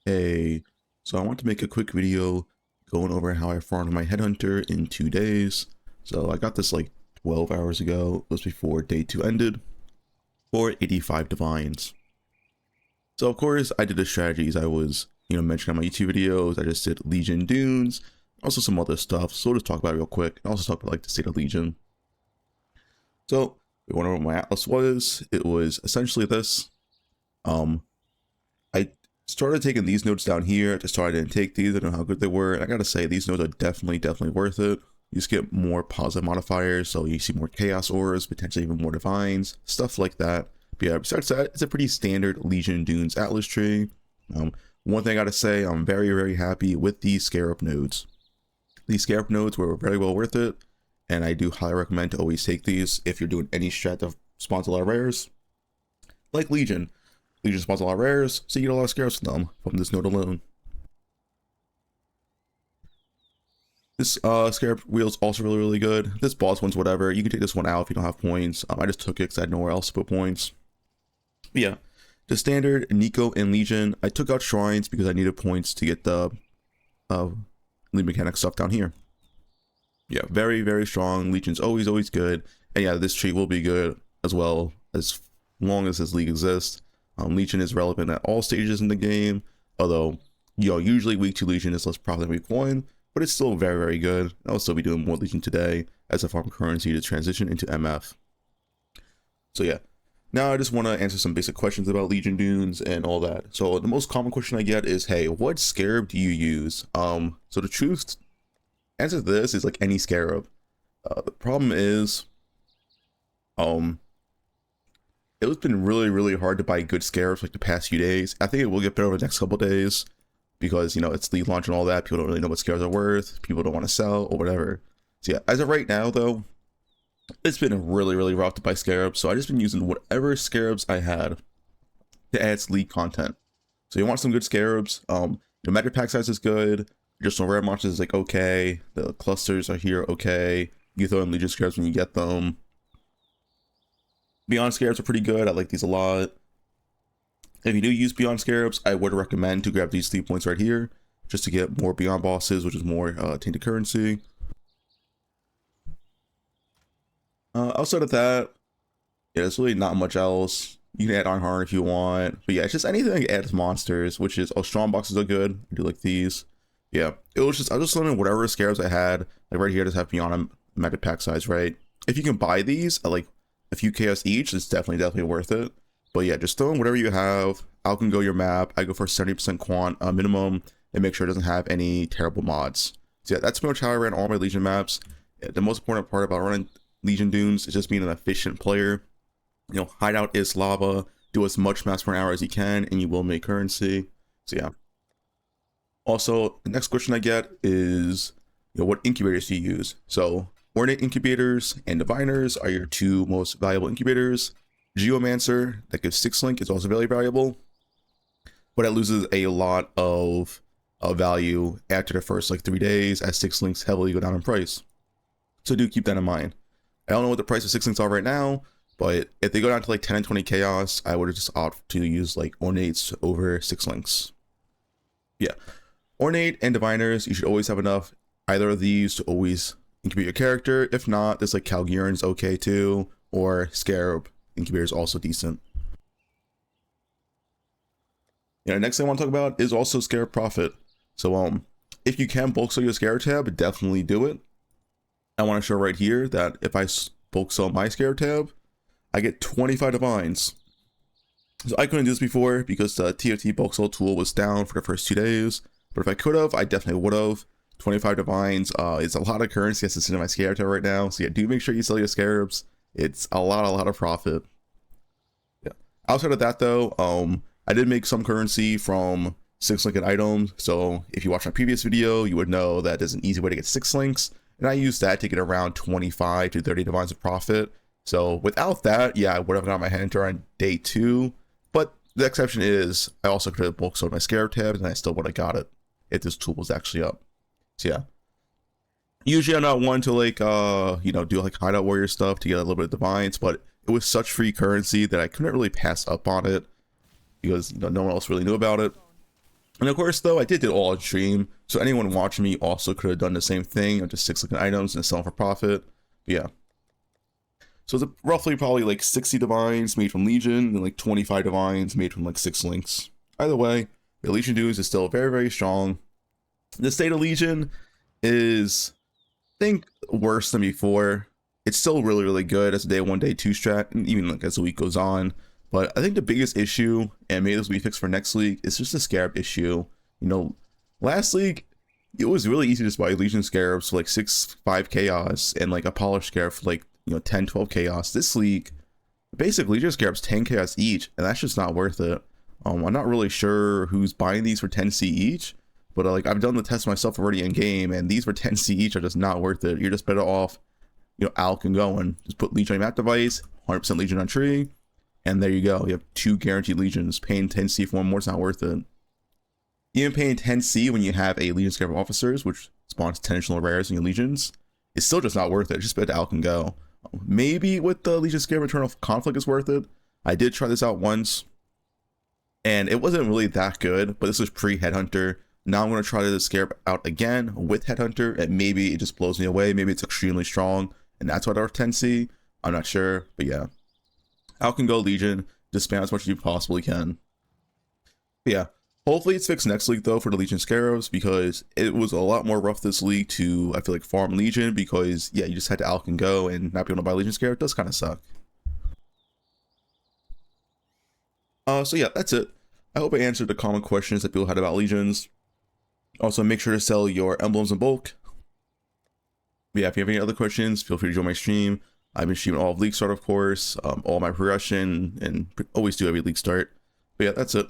Hey, so I want to make a quick video going over how I farmed my Headhunter in 2 days. So I got this like 12 hours ago. It was before day 2 ended for 85 divines. So of course I did the strategies I was, mentioning on my YouTube videos. I just did Legion Dunes, also some other stuff. So we'll just talk about it real quick and also talk about like the state of Legion. So we went over what my Atlas was. It was essentially this. I started taking these notes down here. At the start I didn't take these. I don't know how good they were. And I gotta say, these notes are definitely worth it. You just get more positive modifiers, so you see more chaos auras, potentially even more divines, stuff like that. But yeah, besides that, it's a pretty standard Legion Dunes Atlas tree. One thing I gotta say, I'm very happy with these Scarab nodes. These Scarab nodes were very well worth it, and I do highly recommend to always take these if you're doing any strat that spawns a lot of rares. Like Legion. Legion spawns a lot of rares, so you get a lot of Scarabs from them, from this node alone. This Scarab wheel is also really good. This boss one's whatever. You can take this one out if you don't have points. I just took it because I had nowhere else to put points. But yeah, the standard Nico and Legion. I took out shrines because I needed points to get the lead mechanic stuff down here. Yeah, very strong. Legion's always good. And yeah, this tree will be good as well as long as this league exists. Legion is relevant at all stages in the game, although usually week 2 Legion is less profitable than week 1, but it's still very good. I'll still be doing more Legion today as a farm currency to transition into MF. So yeah, now I just want to answer some basic questions about Legion Dunes and all that. So the most common question I get is, hey, what Scarab do you use? So the truth answer to this is like any Scarab. The problem is, it's been really hard to buy good Scarabs like the past few days. I think it will get better over the next couple days because, it's league launch and all that. People don't really know what Scarabs are worth. People don't want to sell or whatever. So yeah, as of right now though, it's been really rough to buy Scarabs. So I just been using whatever Scarabs I had to add league content. So you want some good Scarabs. The magic pack size is good. Just some rare monsters is like okay. The clusters are here okay. You throw in Legion Scarabs when you get them. Beyond Scarabs are pretty good. I like these a lot. If you do use Beyond Scarabs, I would recommend to grab these 3 points right here just to get more Beyond bosses, which is more tainted currency. Outside of that, yeah, there's really not much else. You can add Iron Heart if you want, but yeah, it's just anything that adds monsters, which is strong boxes are good. I do like these. Yeah, I was just learning whatever Scarabs I had. Like right here, just have Beyond a magic pack size, right? If you can buy these at like a few chaos each, it's definitely worth it. But yeah, just throw in whatever you have. I can go your map. I go for 70% quant minimum and make sure it doesn't have any terrible mods. So yeah, that's pretty much how I ran all my Legion maps. Yeah, the most important part about running Legion Dunes is just being an efficient player. Hideout is lava. Do as much maps per hour as you can, and you will make currency. So yeah. Also, the next question I get is, what incubators do you use? So Ornate incubators and diviners are your 2 most valuable incubators. Geomancer, that gives 6 link, is also very valuable, but it loses a lot of value after the first 3 days as 6 links heavily go down in price. So do keep that in mind. I don't know what the price of 6 links are right now, but if they go down to 10 and 20 chaos, I would just opt to use ornates over 6 links. Yeah, ornate and diviners, you should always have enough either of these to always incubate your character. If not, there's Calgurin's okay too, or Scarab incubator is also decent. Next thing I want to talk about is also Scarab profit. So if you can bulk sell your Scarab tab, definitely do it. I want to show right here that if I bulk sell my Scarab tab, I get 25 divines. So I couldn't do this before because the TFT bulk sell tool was down for the first 2 days, but if I could have, I definitely would have. 25 divines is a lot of currency that's in my Scarab tab right now. So yeah, do make sure you sell your Scarabs. It's a lot of profit. Yeah. Outside of that though, I did make some currency from 6 linked items. So if you watched my previous video, you would know that there's an easy way to get 6 links, and I used that to get around 25 to 30 divines of profit. So without that, yeah, I would have got my Headhunter on day 2. But the exception is I also could have bulk sold my Scarab tabs, and I still would have got it if this tool was actually up. So yeah, usually I'm not one to do hideout warrior stuff to get a little bit of divines, but it was such free currency that I couldn't really pass up on it because no one else really knew about it. And of course, though, I did it all on stream, so anyone watching me also could have done the same thing, just 6 looking items and sell for profit. But yeah. So it's roughly probably like 60 divines made from Legion and like 25 divines made from like 6 links. Either way, the Legion dudes is still very, very strong. The state of Legion is, I think, worse than before. It's still really, really good as a day 1, day 2 strat, and even like as the week goes on. But I think the biggest issue, and maybe this will be fixed for next league, is just the scarab issue. You know, last league, it was really easy to just buy Legion scarabs for like 6-5 chaos and like a polished scarab for like, 10-12 chaos. This league, basically Legion scarabs 10 chaos each, and that's just not worth it. I'm not really sure who's buying these for 10c each, but like I've done the test myself already in game, and these for 10c each are just not worth it. You're just better off, Alk and going. Just put Legion on your map device, 100% Legion on tree, and there you go. You have 2 guaranteed Legions. Paying 10c for one more is not worth it. Even paying 10c when you have a Legion Scarab officers, which spawns 10 additional rares in your Legions, is still just not worth it. Just better to Alk and go. Maybe with the Legion Scarab Eternal Conflict is worth it. I did try this out once, and it wasn't really that good, but this was pre-Headhunter. Now I'm going to try the Scarab out again with Headhunter, and maybe it just blows me away. Maybe it's extremely strong, and that's why they're 10c. I'm not sure, but yeah. Alk and go Legion, just spam as much as you possibly can. But yeah, hopefully it's fixed next league though for the Legion Scarabs, because it was a lot more rough this league to, I feel like, farm Legion, because yeah, you just had to Alk and go and not be able to buy Legion Scarab. It does kind of suck. So yeah, that's it. I hope I answered the common questions that people had about Legions. Also, make sure to sell your emblems in bulk. But yeah, if you have any other questions, feel free to join my stream. I've been streaming all of League Start, of course, all my progression, and always do every League Start. But yeah, that's it.